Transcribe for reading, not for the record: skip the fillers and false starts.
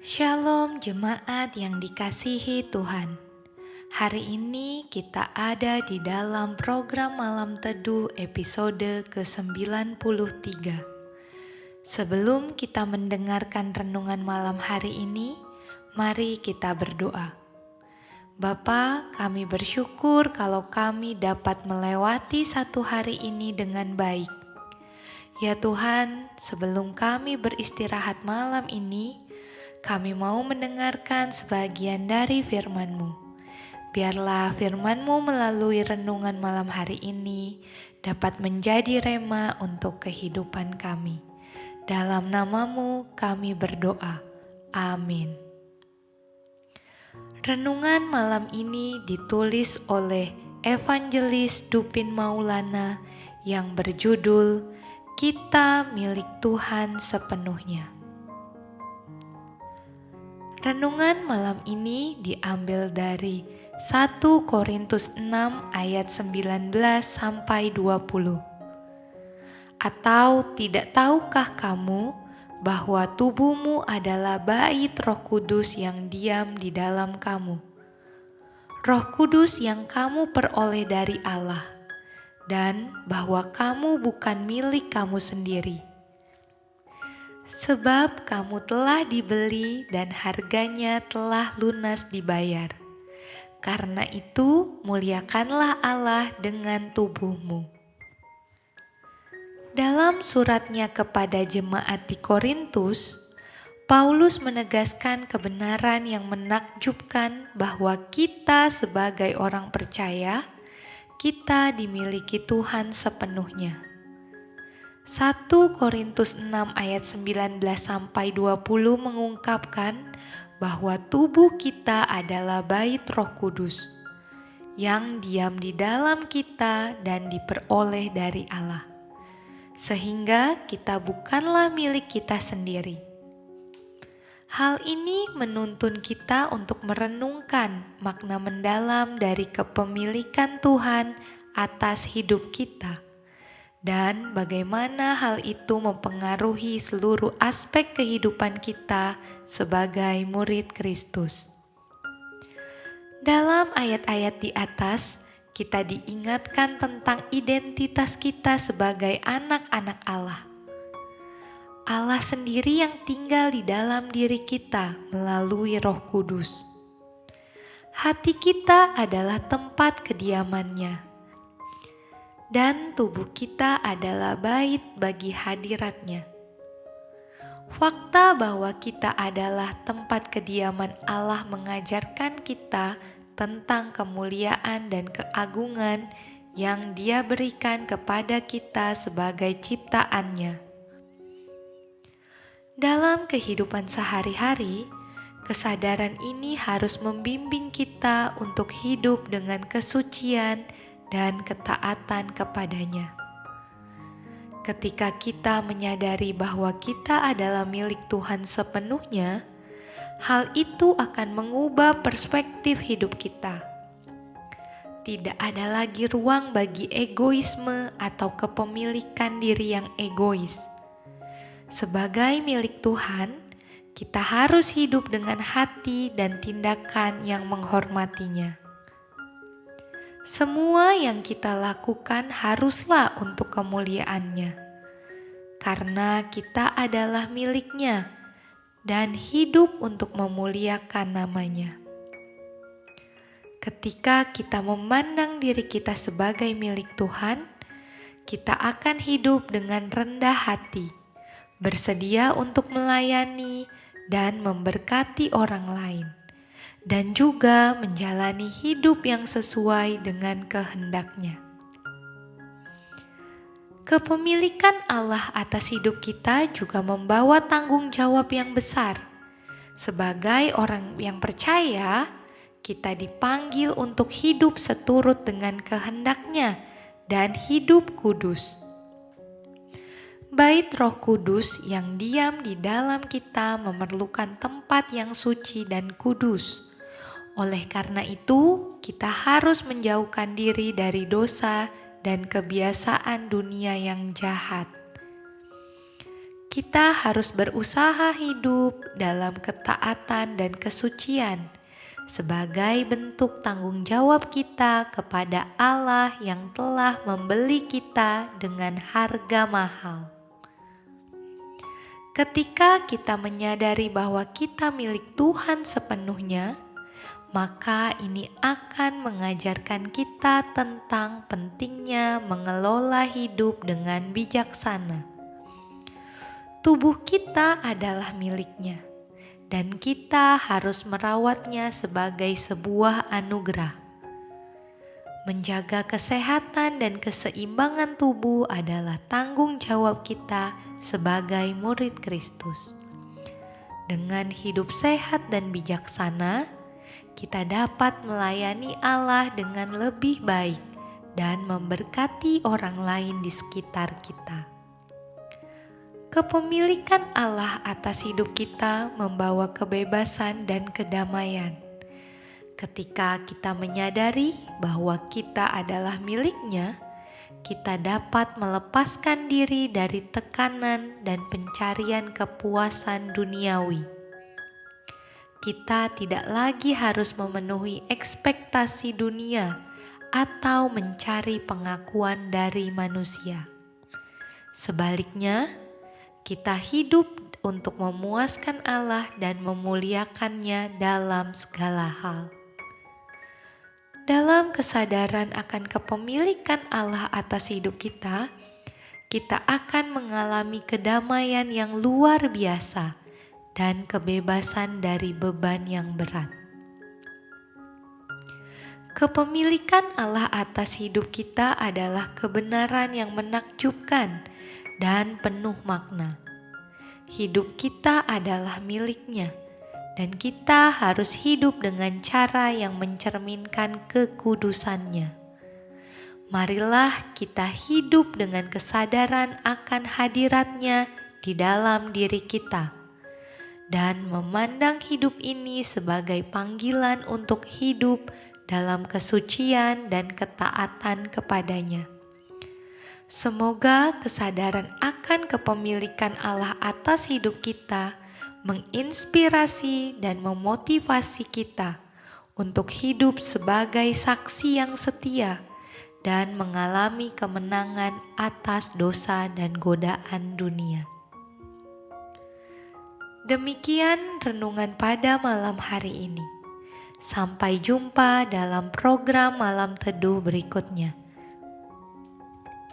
Shalom jemaat yang dikasihi Tuhan. Hari ini kita ada di dalam program Malam Teduh episode ke-93. Sebelum kita mendengarkan renungan malam hari ini, mari kita berdoa. Bapa, kami bersyukur kalau kami dapat melewati satu hari ini dengan baik. Ya Tuhan, sebelum kami beristirahat malam ini, kami mau mendengarkan sebagian dari firman-Mu. Biarlah firman-Mu melalui renungan malam hari ini dapat menjadi rema untuk kehidupan kami. Dalam nama-Mu kami berdoa. Amin. Renungan malam ini ditulis oleh Evangelis Dupin Maulana yang berjudul Kita Milik Tuhan Sepenuhnya. Renungan malam ini diambil dari 1 Korintus 6 ayat 19 sampai 20. Atau tidak tahukah kamu bahwa tubuhmu adalah bait Roh Kudus yang diam di dalam kamu? Roh Kudus yang kamu peroleh dari Allah, dan bahwa kamu bukan milik kamu sendiri. Sebab kamu telah dibeli dan harganya telah lunas dibayar. Karena itu muliakanlah Allah dengan tubuhmu. Dalam suratnya kepada jemaat di Korintus, Paulus menegaskan kebenaran yang menakjubkan bahwa kita sebagai orang percaya, kita dimiliki Tuhan sepenuhnya. 1 Korintus 6 ayat 19 sampai 20 mengungkapkan bahwa tubuh kita adalah bait Roh Kudus yang diam di dalam kita dan diperoleh dari Allah. Sehingga kita bukanlah milik kita sendiri. Hal ini menuntun kita untuk merenungkan makna mendalam dari kepemilikan Tuhan atas hidup kita. Dan bagaimana hal itu mempengaruhi seluruh aspek kehidupan kita sebagai murid Kristus. Dalam ayat-ayat di atas, kita diingatkan tentang identitas kita sebagai anak-anak Allah. Allah sendiri yang tinggal di dalam diri kita melalui Roh Kudus. Hati kita adalah tempat kediamannya. Dan tubuh kita adalah bait bagi hadiratnya. Fakta bahwa kita adalah tempat kediaman Allah mengajarkan kita tentang kemuliaan dan keagungan yang Dia berikan kepada kita sebagai ciptaannya. Dalam kehidupan sehari-hari, kesadaran ini harus membimbing kita untuk hidup dengan kesucian dan ketaatan kepadanya. Ketika kita menyadari bahwa kita adalah milik Tuhan sepenuhnya, hal itu akan mengubah perspektif hidup kita. Tidak ada lagi ruang bagi egoisme atau kepemilikan diri yang egois. Sebagai milik Tuhan, kita harus hidup dengan hati dan tindakan yang menghormatinya. Semua yang kita lakukan haruslah untuk kemuliaannya, karena kita adalah miliknya dan hidup untuk memuliakan namanya. Ketika kita memandang diri kita sebagai milik Tuhan, kita akan hidup dengan rendah hati, bersedia untuk melayani dan memberkati orang lain, dan juga menjalani hidup yang sesuai dengan kehendak-Nya. Kepemilikan Allah atas hidup kita juga membawa tanggung jawab yang besar. Sebagai orang yang percaya, kita dipanggil untuk hidup seturut dengan kehendak-Nya dan hidup kudus. Bait Roh Kudus yang diam di dalam kita memerlukan tempat yang suci dan kudus. Oleh karena itu, kita harus menjauhkan diri dari dosa dan kebiasaan dunia yang jahat. Kita harus berusaha hidup dalam ketaatan dan kesucian sebagai bentuk tanggung jawab kita kepada Allah yang telah membeli kita dengan harga mahal. Ketika kita menyadari bahwa kita milik Tuhan sepenuhnya, maka ini akan mengajarkan kita tentang pentingnya mengelola hidup dengan bijaksana. Tubuh kita adalah miliknya, dan kita harus merawatnya sebagai sebuah anugerah. Menjaga kesehatan dan keseimbangan tubuh adalah tanggung jawab kita sebagai murid Kristus. Dengan hidup sehat dan bijaksana, kita dapat melayani Allah dengan lebih baik dan memberkati orang lain di sekitar kita. Kepemilikan Allah atas hidup kita membawa kebebasan dan kedamaian. Ketika kita menyadari bahwa kita adalah miliknya, kita dapat melepaskan diri dari tekanan dan pencarian kepuasan duniawi. Kita tidak lagi harus memenuhi ekspektasi dunia atau mencari pengakuan dari manusia. Sebaliknya, kita hidup untuk memuaskan Allah dan memuliakannya dalam segala hal. Dalam kesadaran akan kepemilikan Allah atas hidup kita, kita akan mengalami kedamaian yang luar biasa dan kebebasan dari beban yang berat. Kepemilikan Allah atas hidup kita adalah kebenaran yang menakjubkan dan penuh makna. Hidup kita adalah miliknya, dan kita harus hidup dengan cara yang mencerminkan kekudusannya. Marilah kita hidup dengan kesadaran akan hadiratnya di dalam diri kita, dan memandang hidup ini sebagai panggilan untuk hidup dalam kesucian dan ketaatan kepadanya. Semoga kesadaran akan kepemilikan Allah atas hidup kita menginspirasi dan memotivasi kita untuk hidup sebagai saksi yang setia dan mengalami kemenangan atas dosa dan godaan dunia. Demikian renungan pada malam hari ini. Sampai jumpa dalam program Malam Teduh berikutnya.